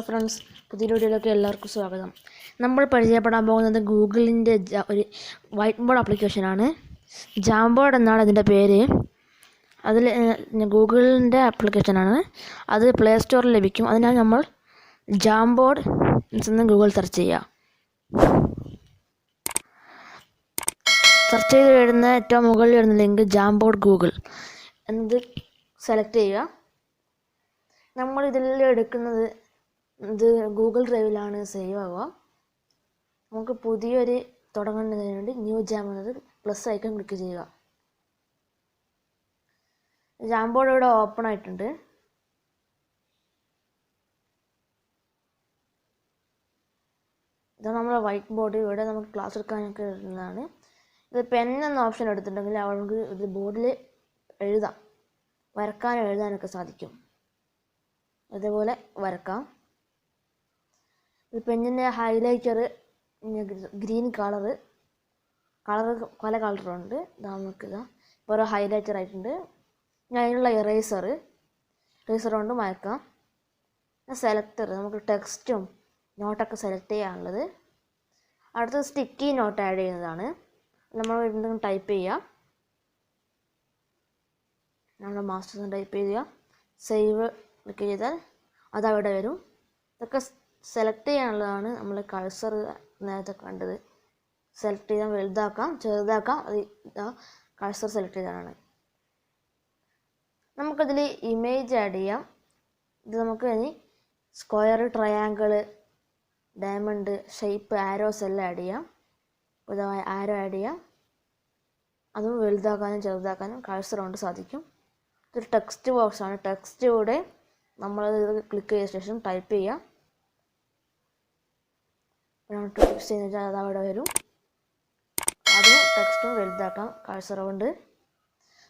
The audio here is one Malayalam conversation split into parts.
ഫ്രണ്ട്സ്, പുതിയ വീഡിയോയിലേക്ക് എല്ലാവർക്കും സ്വാഗതം. നമ്മൾ പരിചയപ്പെടാൻ പോകുന്നത് ഗൂഗിളിൻ്റെ ഒരു വൈറ്റ് ബോർഡ് ആപ്ലിക്കേഷനാണ്. ജാംബോർഡ് എന്നാണ് അതിൻ്റെ പേര്. അതിൽ ഗൂഗിളിൻ്റെ ആപ്ലിക്കേഷനാണ്. അത് പ്ലേ സ്റ്റോറിൽ ലഭിക്കും. അതിനായി നമ്മൾ ജാംബോർഡ് എന്ന് ഗൂഗിൾ സെർച്ച് ചെയ്യുക. സെർച്ച് ചെയ്ത് വരുന്ന ഏറ്റവും മുകളിൽ വരുന്ന ലിങ്ക് ജാംബോർഡ് ഗൂഗിൾ എന്നത് സെലക്ട് ചെയ്യുക. നമ്മൾ ഇതിൽ എടുക്കുന്നത് ഇത് ഗൂഗിൾ ഡ്രൈവിലാണ് സേവ് ആവുക. നമുക്ക് പുതിയൊരു തുടങ്ങുന്നതിന് വേണ്ടി ന്യൂ ജാം എന്നത് പ്ലസ് ഐക്കൺ ക്ലിക്ക് ചെയ്യുക. ജാംബോർഡ് ഇവിടെ ഓപ്പൺ ആയിട്ടുണ്ട്. ഇതാണ് നമ്മുടെ വൈറ്റ് ബോർഡ്. ഇവിടെ നമുക്ക് ക്ലാസ് എടുക്കാനൊക്കെ വരുന്നതാണ്. ഇത് പെൻ എന്ന ഓപ്ഷൻ എടുത്തിട്ടുണ്ടെങ്കിൽ അവർക്ക് ഇത് ബോർഡിൽ എഴുതാം, വരക്കാനും എഴുതാനൊക്കെ സാധിക്കും. അതേപോലെ വരക്കാം. പെന്നിൻ്റെ ഹൈലൈറ്റർ ഗ്രീൻ കളറ് പല കളറുണ്ട്. നമുക്കിതാ ഓരോ ഹൈലൈറ്റർ ആയിട്ടുണ്ട്. അതിനുള്ള ഇറേസർ കൊണ്ട് വരക്കാം. സെലക്ടർ നമുക്ക് ടെക്സ്റ്റും നോട്ടൊക്കെ സെലക്ട് ചെയ്യാനുള്ളത്. അടുത്തത് സ്റ്റിക്കി നോട്ട് ആഡ് ചെയ്യുന്നതാണ്. നമ്മൾ എന്തെങ്കിലും ടൈപ്പ് ചെയ്യുക. നമ്മൾ മാസ്റ്റേഴ്സ് ടൈപ്പ് ചെയ്യുക. സേവ് ക്ലിക്ക് ചെയ്താൽ അതവിടെ വരും. ഇതൊക്കെ സെലക്ട് ചെയ്യാനുള്ളതാണ്. നമ്മൾ കഴ്സർ നേരത്തെ കണ്ടത് സെലക്ട് ചെയ്താൽ വലുതാക്കാം, ചെറുതാക്കാം. അത് കഴ്സർ സെലക്ട് ചെയ്താണ്. നമുക്കതിൽ ഇമേജ് ആഡ് ചെയ്യാം. ഇത് നമുക്ക് ഇനി square, triangle, diamond, shape, arrows എല്ലാം ആഡ് ചെയ്യാം. ഉദാഹരണമായി ആരോ ആഡ് ചെയ്യാം. അതും വലുതാക്കാനും ചെറുതാക്കാനും കഴ്സർ കൊണ്ട് സാധിക്കും. ഇതൊരു ടെക്സ്റ്റ് ബോക്സാണ്. ടെക്സ്റ്റ് കൂടെ നമ്മളത് ക്ലിക്ക് ചെയ്ത ശേഷം ടൈപ്പ് ചെയ്യാം. ടെക്സ്റ്റ് ചെയ്യുന്ന അത് അവിടെ വരും. അതും ടെക്സ്റ്റും വലുതാക്കാം കഴ്സർ കൊണ്ട്.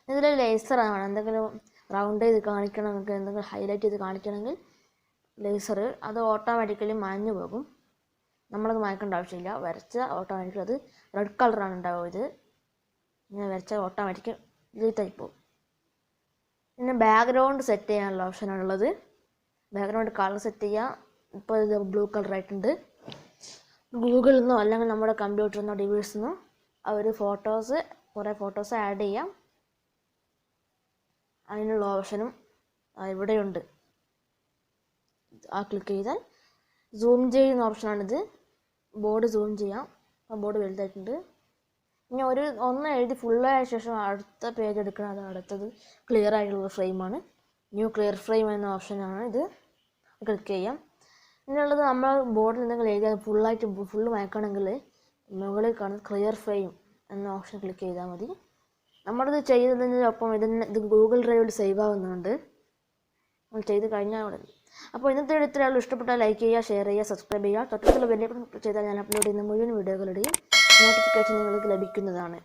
ഇതിൽ ലേസറാണ്. എന്തെങ്കിലും റൗണ്ട് ചെയ്ത് കാണിക്കണമെങ്കിൽ, എന്തെങ്കിലും ഹൈലൈറ്റ് ചെയ്ത് കാണിക്കണമെങ്കിൽ ലേസർ അത് ഓട്ടോമാറ്റിക്കലി മാഞ്ഞു പോകും. നമ്മളത് മായ്ക്കേണ്ട ആവശ്യമില്ല. വരച്ച ഓട്ടോമാറ്റിക്കലി അത് റെഡ് കളറാണ് ഉണ്ടാവുക. ഇത് ഇങ്ങനെ വരച്ച ഓട്ടോമാറ്റിക്കലി ഡിലീറ്റായി പോകും. പിന്നെ ബാക്ക്ഗ്രൗണ്ട് സെറ്റ് ചെയ്യാനുള്ള ഓപ്ഷനാണുള്ളത്. ബാക്ക്ഗ്രൗണ്ട് കളർ സെറ്റ് ചെയ്യാം. ഇപ്പോൾ ഇത് ബ്ലൂ കളറായിട്ടുണ്ട്. ഗൂഗിളിൽ നിന്നോ അല്ലെങ്കിൽ നമ്മുടെ കമ്പ്യൂട്ടറിൽ നിന്നോ ഡിവൈസിൽ നിന്നോ അവർ കുറേ ഫോട്ടോസ് ആഡ് ചെയ്യാം. അതിനുള്ള ഓപ്ഷനും ഇവിടെയുണ്ട്. ക്ലിക്ക് ചെയ്താൽ സൂം ചെയ്യുന്ന ഓപ്ഷനാണിത്. ബോർഡ് സൂം ചെയ്യാം. ആ ബോർഡ് വലുതായിട്ടുണ്ട്. ഇനി ഒന്ന് എഴുതി ഫുള്ളായ ശേഷം അടുത്ത പേജ് എടുക്കണം. അത് അടുത്തത് ക്ലിയർ ആയിട്ടുള്ള ഫ്രെയിമാണ്. ന്യൂ ക്ലിയർ ഫ്രെയിം എന്ന ഓപ്ഷനാണ് ഇത്. ക്ലിക്ക് ചെയ്യാം. ഇനിയുള്ളത് നമ്മൾ ബോർഡിൽ എന്തെങ്കിലും എഴുതിയാൽ ഫുള്ള് വായിക്കണമെങ്കിൽ മുകളിൽ കാണുന്ന ക്ലിയർ ഫ്രെയിം എന്ന ഓപ്ഷൻ ക്ലിക്ക് ചെയ്താൽ മതി. നമ്മളിത് ചെയ്തതിനൊപ്പം ഇത് ഗൂഗിൾ ഡ്രൈവിൽ സേവ് ആവുന്നുണ്ട്. നമ്മൾ ചെയ്ത് കഴിഞ്ഞാൽ അവിടെ. അപ്പോൾ ഇന്നത്തെ ഇത്രയുള്ളൂ. ഇഷ്ടപ്പെട്ടാൽ ലൈക്ക് ചെയ്യുക, ഷെയർ ചെയ്യുക, സബ്സ്ക്രൈബ് ചെയ്യുക. തൊട്ടടുത്തുള്ള ബെൽ ബട്ടൺ ചെയ്താൽ ഞാൻ അപ്ലോഡ് ചെയ്യുന്ന മുഴുവൻ വീഡിയോകളുടെയും നോട്ടിഫിക്കേഷൻ നിങ്ങൾക്ക് ലഭിക്കുന്നതാണ്.